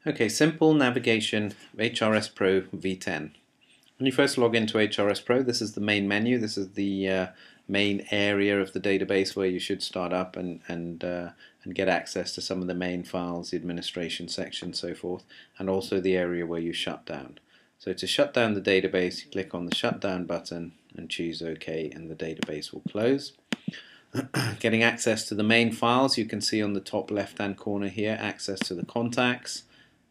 Okay, simple navigation of HRS Pro v10. When you first log into HRS Pro, this is the main menu. This is the main area of the database where you should start up and get access to some of the main files, the administration section, so forth, and also the area where you shut down. So to shut down the database, you click on the shutdown button and choose OK, and the database will close. Getting access to the main files, you can see on the top left hand corner here, access to the contacts,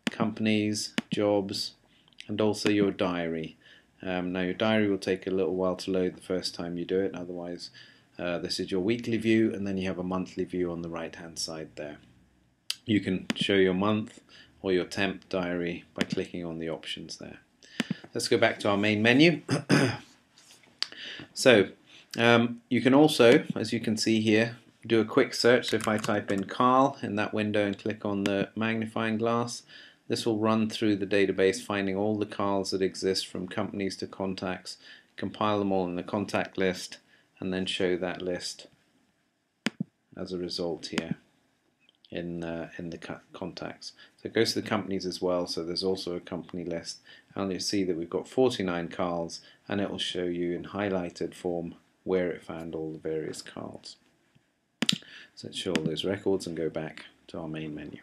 companies, jobs, and also your diary. Now your diary will take a little while to load the first time you do it, otherwise this is your weekly view, and then you have a monthly view on the right hand side there. You can show your month or your temp diary by clicking on the options there. Let's go back to our main menu. So you can also, as you can see here, do a quick search. So if I type in Carl in that window and click on the magnifying glass, this will run through the database, finding all the Carls that exist from companies to contacts, compile them all in the contact list, and then show that list as a result here in the contacts. So it goes to the companies as well, so there's also a company list, and you see that we've got 49 Carls, and it will show you in highlighted form where it found all the various Carls. So let's show all those records and go back to our main menu.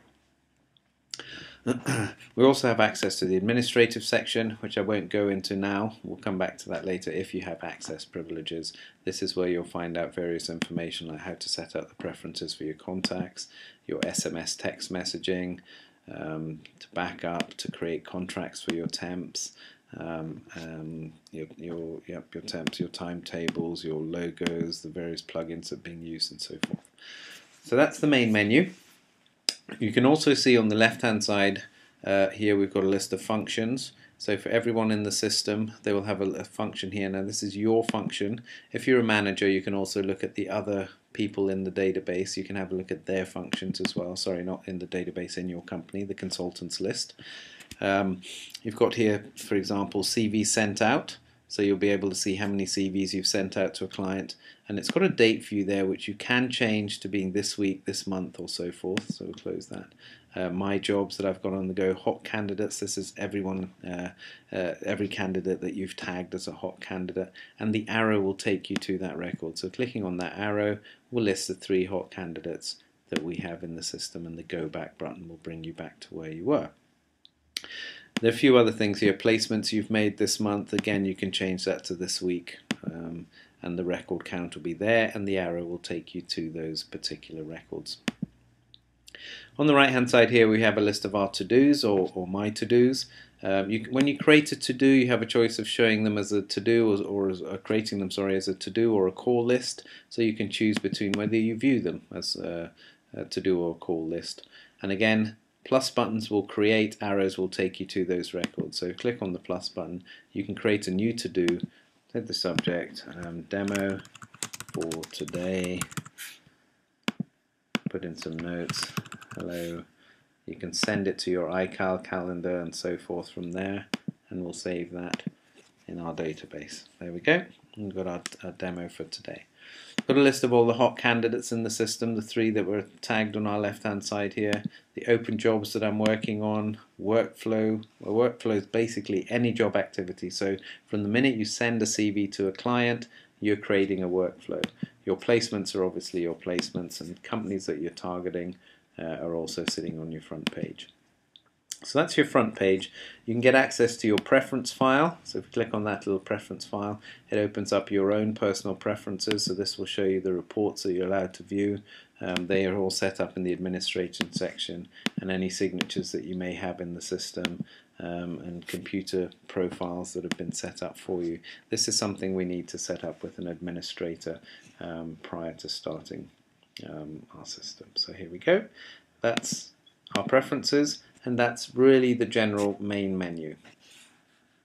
We also have access to the administrative section, which I won't go into now. We'll come back to that later. If you have access privileges, this is where you'll find out various information like how to set up the preferences for your contacts, your SMS text messaging, to back up, to create contracts for your temps, your temps, your timetables, your logos, the various plugins that are being used, and so forth. So that's the main menu. You can also see on the left hand side here we've got a list of functions. So for everyone in the system they will have a function here. Now this is your function. If you're a manager, you can also look at the other people in the database. You can have a look at their functions as well. Sorry, not in the database, in your company, the consultants list. You've got here, for example, CV sent out. So you'll be able to see how many CVs you've sent out to a client, and it's got a date for you there which you can change to being this week, this month, or so forth. So we'll close that. My jobs that I've got on the go, hot candidates, this is everyone, every candidate that you've tagged as a hot candidate, and the arrow will take you to that record. So clicking on that arrow will list the 3 hot candidates that we have in the system, and the go back button will bring you back to where you were. There are a few other things here. Placements you've made this month, again you can change that to this week, and the record count will be there, and the arrow will take you to those particular records. On the right hand side here we have a list of our to-dos or my to-dos. When you create a to-do, you have a choice of showing them as a to-do or creating them, sorry, as a to-do or a call list. So you can choose between whether you view them as a to-do or a call list. And again, plus buttons will create, arrows will take you to those records. So click on the plus button, you can create a new to-do, set the subject, demo for today, put in some notes, hello. You can send it to your iCal calendar and so forth from there, and we'll save that in our database. There we go, we've got our demo for today. Got a list of all the hot candidates in the system, the 3 that were tagged on our left hand side here, the open jobs that I'm working on, workflow. Well, workflow is basically any job activity. So from the minute you send a CV to a client, you're creating a workflow. Your placements are obviously your placements, and companies that you're targeting are also sitting on your front page. So that's your front page. You can get access to your preference file. So if you click on that little preference file, it opens up your own personal preferences. So this will show you the reports that you're allowed to view. They are all set up in the administration section, and any signatures that you may have in the system, and computer profiles that have been set up for you. This is something we need to set up with an administrator prior to starting our system. So here we go. That's our preferences, and that's really the general main menu.